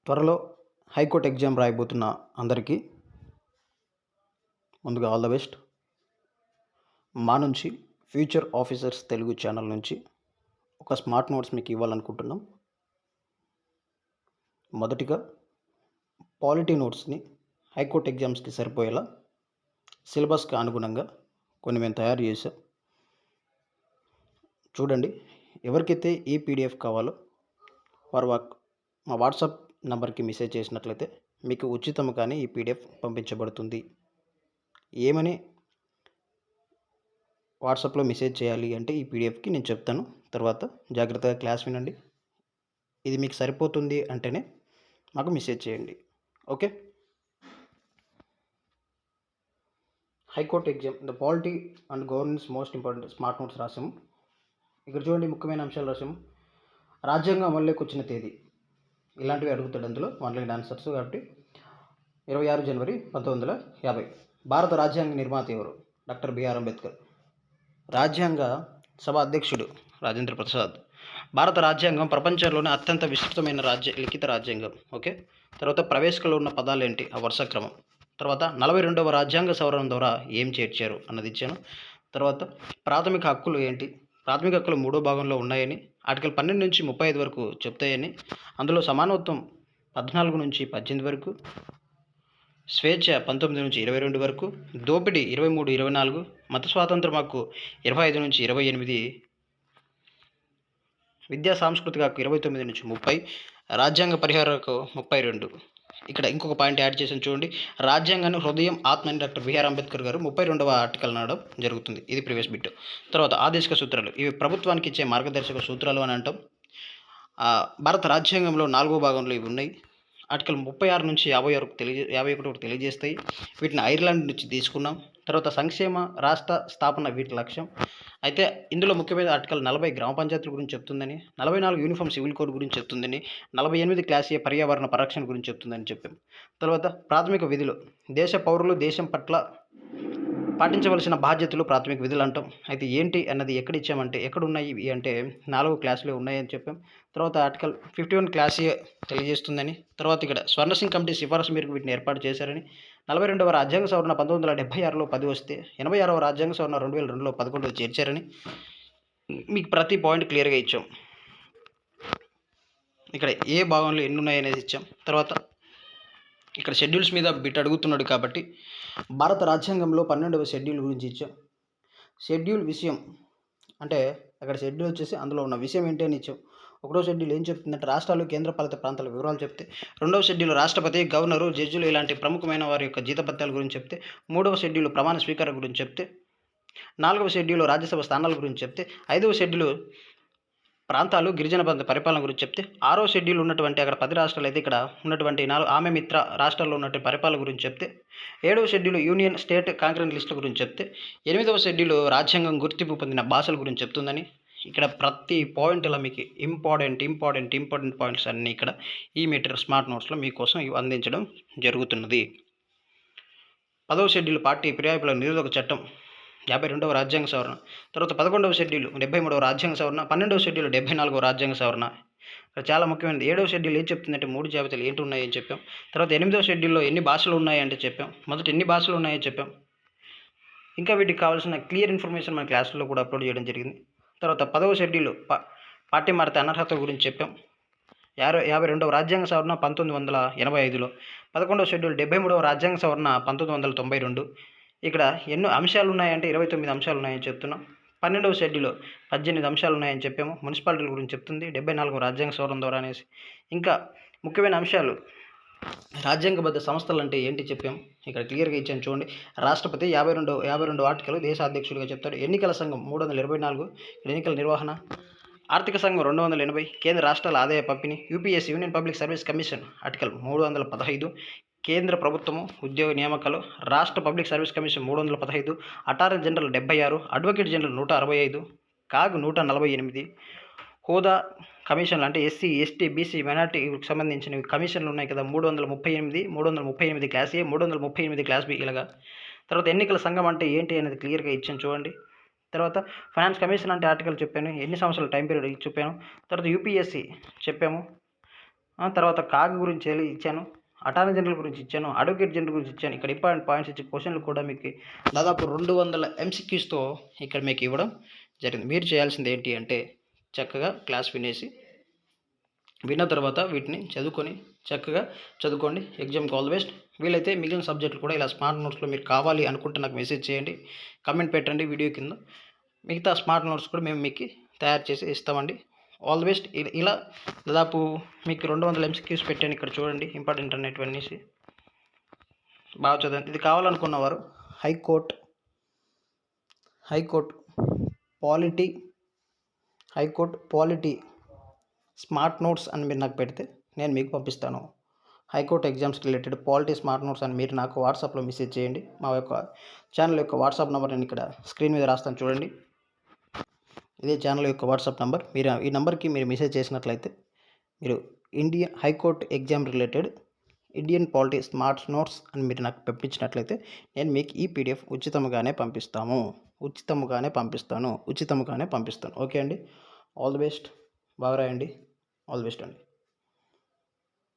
త్వరలో high court exam రాయబోతున్న అందరికీ ముందుగా ఆల్ ద బెస్ట్. మా నుంచి ఫ్యూచర్ ఆఫీసర్స్ తెలుగు ఛానల్ నుంచి ఒక స్మార్ట్ నోట్స్ మీకు ఇవ్వాలనుకుంటున్నాం. మొదటిగా పాలిటీ నోట్స్ని హైకోర్టు ఎగ్జామ్స్కి సరిపోయేలా సిలబస్కి అనుగుణంగా కొన్ని మేము తయారు చేసాం. చూడండి, ఎవరికైతే ఈ పీడిఎఫ్ కావాలో వారు మా వాట్సాప్ నంబర్కి మెసేజ్ చేసినట్లయితే మీకు ఉచితంగానే ఈ పీడిఎఫ్ పంపించబడుతుంది. ఏమని వాట్సాప్లో మెసేజ్ చేయాలి అంటే ఈ పీడిఎఫ్కి నేను చెప్తాను. తర్వాత జాగ్రత్తగా క్లాస్ వినండి. ఇది మీకు సరిపోతుంది అంటేనే మాకు మెసేజ్ చేయండి. Okay. High court exam the polity and governance most important smart notes రాసాము. ఇక్కడ చూడండి, ముఖ్యమైన అంశాలు రాసాము. రాజ్యాంగం అమల్లోకి వచ్చిన తేదీ, ఇలాంటివి అడుగుతాడు అందులో 1 లైన్ ఆన్సర్స్. కాబట్టి 26 జనవరి 1950. భారత రాజ్యాంగ నిర్మాత ఎవరు? Doctor B R Ambedkar. రాజ్యాంగ సభ అధ్యక్షుడు రాజేంద్ర ప్రసాద్. భారత రాజ్యాంగం ప్రపంచంలోనే అత్యంత విస్తృతమైన లిఖిత రాజ్యాంగం. ఓకే. తర్వాత ప్రవేశికలో ఉన్న పదాలు ఏంటి, ఆ వరుస క్రమం. తర్వాత 42వ రాజ్యాంగ సవరణ ద్వారా ఏం చేర్చారు అన్నది ఇచ్చాను. తర్వాత ప్రాథమిక హక్కులు ఏంటి, ప్రాథమిక హక్కులు 3వ భాగంలో ఉన్నాయని, ఆర్టికల్ 12 నుంచి 35 వరకు చెప్తాయని, అందులో సమానత్వం 14 నుంచి 18 వరకు, స్వేచ్ఛ 19 నుంచి 22 వరకు, దోపిడీ 23, 24, మత స్వాతంత్రం హక్కు 25 నుంచి 28, విద్యా సాంస్కృతిక హక్కు 29 నుంచి 30, రాజ్యాంగ పరిహార హక్కు 32. ఇక్కడ ఇంకొక పాయింట్ యాడ్ చేసి చూడండి, రాజ్యాంగాన్ని హృదయం ఆత్మ అని డాక్టర్ బిఆర్ అంబేద్కర్ గారు 32వ ఆర్టికల్ నాడడం జరుగుతుంది. ఇది ప్రీవియస్ బిట్. తర్వాత ఆదేశిక సూత్రాలు, ఇవి ప్రభుత్వానికి ఇచ్చే మార్గదర్శక సూత్రాలు అని అంటాం. భారత రాజ్యాంగంలో 4వ భాగంలో ఇవి ఉన్నాయి. ఆర్టికల్ 36 నుంచి 51 వరకు తెలియజేస్తాయి. వీటిని ఐర్లాండ్ నుంచి తీసుకున్నాం. తర్వాత సంక్షేమ రాష్ట్ర స్థాపన వీటి లక్ష్యం. అయితే ఇందులో ముఖ్యమైన ఆర్టికల్ 40 గ్రామ పంచాయతీల గురించి చెప్తుందని, 44 యూనిఫామ్ సివిల్ కోడ్ గురించి చెప్తుందని, 48 క్లాస్ ఏ పర్యావరణ పరిరక్షణ గురించి చెప్తుందని చెప్పాం. తర్వాత ప్రాథమిక విధులు, దేశ పౌరులు దేశం పట్ల పాటించవలసిన బాధ్యతలు ప్రాథమిక విధులు అంటాం. అయితే ఏంటి అన్నది ఎక్కడ ఇచ్చామంటే, ఎక్కడ ఉన్నాయి ఇవి అంటే 4 క్లాసులో ఉన్నాయని చెప్పాం. తర్వాత ఆర్టికల్ 51 క్లాస్ ఏ తెలియజేస్తుందని. తర్వాత ఇక్కడ స్వర్ణసింగ్ కమిటీ సిఫారసు మేరకు వీటిని ఏర్పాటు చేశారని, 42వ రాజ్యాంగ సవరణ 1976లో 10 వస్తే 86వ రాజ్యాంగ సవరణ 2002లో 11 చేర్చారని మీకు ప్రతి పాయింట్ క్లియర్గా ఇచ్చాం. ఇక్కడ ఏ భాగంలో ఎన్ని ఉన్నాయనేది ఇచ్చాం. తర్వాత ఇక్కడ షెడ్యూల్స్ మీద బిట్ అడుగుతున్నాడు కాబట్టి భారత రాజ్యాంగంలో 12వ షెడ్యూల్ గురించి ఇచ్చాం. షెడ్యూల్ విషయం అంటే అక్కడ షెడ్యూల్ వచ్చేసి అందులో ఉన్న విషయం ఏంటి అని ఇచ్చాం. 1వ షెడ్యూల్ ఏం చెప్తుందంటే రాష్ట్రాలు కేంద్రపాలిత ప్రాంతాల వివరాలు చెప్తే, 2వ షెడ్యూల్ రాష్ట్రపతి, గవర్నరు, జడ్జిలు ఇలాంటి ప్రముఖమైన వారి యొక్క జీతపత్యాల గురించి చెప్తే, 3వ షెడ్యూల్ ప్రమాణ స్వీకారం గురించి చెప్తే, 4వ షెడ్యూల్ రాజ్యసభ స్థానాల గురించి చెప్తే, 5వ షెడ్యూల్ ప్రాంతాలు గిరిజన పరిపాలన గురించి చెప్తే, 6వ షెడ్యూల్ ఉన్నటువంటి అక్కడ 10 రాష్ట్రాలు అయితే ఇక్కడ ఉన్నటువంటి 4 ఆమె మిత్ర రాష్ట్రాల్లో ఉన్నటువంటి పరిపాలన గురించి చెప్తే, 7వ షెడ్యూల్ యూనియన్ స్టేట్ కాంకరెంట్ లిస్టుల గురించి చెప్తే, 8వ షెడ్యూల్ రాజ్యాంగం గుర్తింపు పొందిన భాషల గురించి చెప్తుందని. ఇక్కడ ప్రతి పాయింట్ ఇలా మీకు ఇంపార్టెంట్ పాయింట్స్ అన్నీ ఇక్కడ ఈ మెటీరియల్ స్మార్ట్ నోట్స్లో మీకోసం అందించడం జరుగుతున్నది. 10వ షెడ్యూల్ పార్టీ ఫిర్యాదుల నిరోధక చట్టం 52వ రాజ్యాంగ సవరణ. తర్వాత 11వ షెడ్యూల్ 73వ రాజ్యాంగ సవరణ. 12వ షెడ్యూల్ 74వ రాజ్యాంగ సవరణ. చాలా ముఖ్యమైనది. 7వ షెడ్యూల్ ఏం చెప్తుందంటే 3 జాబితాలు ఏంటి ఉన్నాయని చెప్పాం. తర్వాత 8వ షెడ్యూల్లో ఎన్ని భాషలు ఉన్నాయంటే చెప్పాం. మొదట ఎన్ని భాషలు ఉన్నాయని చెప్పాం. ఇంకా వీటికి కావాల్సిన క్లియర్ ఇన్ఫర్మేషన్ మన క్లాసుల్లో కూడా అప్లోడ్ చేయడం జరిగింది. తర్వాత 10వ షెడ్యూల్ పార్టీ మారితే అనర్హత గురించి చెప్పాం. 52వ రాజ్యాంగ సవరణ 1985లో. 11వ షెడ్యూల్ 73వ రాజ్యాంగ సవరణ 1992. ఇక్కడ ఎన్నో అంశాలు ఉన్నాయంటే 29 అంశాలు ఉన్నాయని చెప్తున్నాం. 12వ షెడ్యూల్ 18 అంశాలు ఉన్నాయని చెప్పాము. మున్సిపాలిటీల గురించి చెప్తుంది 74వ రాజ్యాంగ సవరణ ద్వారా అనేసి. ఇంకా ముఖ్యమైన అంశాలు రాజ్యాంగబద్ధ సంస్థలు అంటే ఏంటి చెప్పాము. ఇక్కడ క్లియర్గా ఇచ్చాను చూడండి. రాష్ట్రపతి 52 ఆర్టికల్ దేశ అధ్యక్షుడిగా చెప్తాడు. ఎన్నికల సంఘం 324, ఎన్నికల నిర్వహణ. ఆర్థిక సంఘం 280, కేంద్ర రాష్ట్రాల ఆదాయ పంపిణీ. UPSC union public service commission article 315, కేంద్ర ప్రభుత్వము ఉద్యోగ నియామకాలు. రాష్ట్ర public service commission 315, attorney general 76, advocate general 165, CAG 148. హోదా కమిషన్లు అంటే ఎస్సీ, ఎస్టీ, బీసీ, మైనార్టీకి సంబంధించిన కమిషన్లు ఉన్నాయి కదా 338 క్లాస్ ఏ, 338 క్లాస్ బి ఇలాగా. తర్వాత ఎన్నికల సంఘం అంటే ఏంటి అనేది క్లియర్గా ఇచ్చాను చూడండి. తర్వాత ఫైనాన్స్ కమిషన్ అంటే ఆర్టికల్ చెప్పాను, ఎన్ని సంవత్సరాల టైం పీరియడ్ చెప్పాను. తర్వాత యూపీఎస్సీ చెప్పాము. తర్వాత కాగ్ గురించి ఇచ్చాను, అటార్నీ జనరల్ గురించి ఇచ్చాను, అడ్వకేట్ జనరల్ గురించి ఇచ్చాను. ఇక్కడ ఇంపార్టెంట్ పాయింట్స్ ఇచ్చే క్వశ్చన్లు కూడా మీకు దాదాపు 200 ఎంసీక్యూస్తో ఇక్కడ మీకు ఇవ్వడం జరిగింది. మీరు చేయాల్సింది ఏంటి అంటే చక్కగా క్లాస్ విన్న తర్వాత వీటిని చక్కగా చదువుకోండి. ఎగ్జామ్కి ఆల్ ది బెస్ట్. వీలైతే మిగిలిన సబ్జెక్టులు కూడా ఇలా స్మార్ట్ నోట్స్లో మీరు కావాలి అనుకుంటే నాకు మెసేజ్ చేయండి, కామెంట్ పెట్టండి వీడియో కింద. మిగతా స్మార్ట్ నోట్స్ కూడా మేము మీకు తయారు చేసి ఇస్తామండి. All the best. ఇలా దాదాపు మీకు 200 ఎంసీక్యూస్ పెట్టాను. ఇక్కడ చూడండి, ఇంపార్టెంట్ అనేటివన్నీ బాగా చదవండి. ఇది కావాలనుకున్నవారు హైకోర్టు పాలిటీ స్మార్ట్ నోట్స్ అని మీరు నాకు పెడితే నేను మీకు పంపిస్తాను. హైకోర్టు ఎగ్జామ్స్కి రిలేటెడ్ పాలిటీ స్మార్ట్ నోట్స్ అని మీరు నాకు వాట్సాప్లో మెసేజ్ చేయండి. మా యొక్క ఛానల్ యొక్క వాట్సాప్ నెంబర్ నేను ఇక్కడ స్క్రీన్ మీద రాస్తాను చూడండి. ఇదే ఛానల్ యొక్క వాట్సాప్ నెంబర్. మీరు ఈ నెంబర్కి మీరు మెసేజ్ చేసినట్లయితే మీరు Indian high court exam related Indian polity smart notes అని మీరు నాకు పంపించినట్లయితే నేను మీకు ఈ పీడిఎఫ్ ఉచితంగానే పంపిస్తాను. ఓకే అండి. All the best. బాగా రాయండి. ఆల్ ది బెస్ట్ అండి.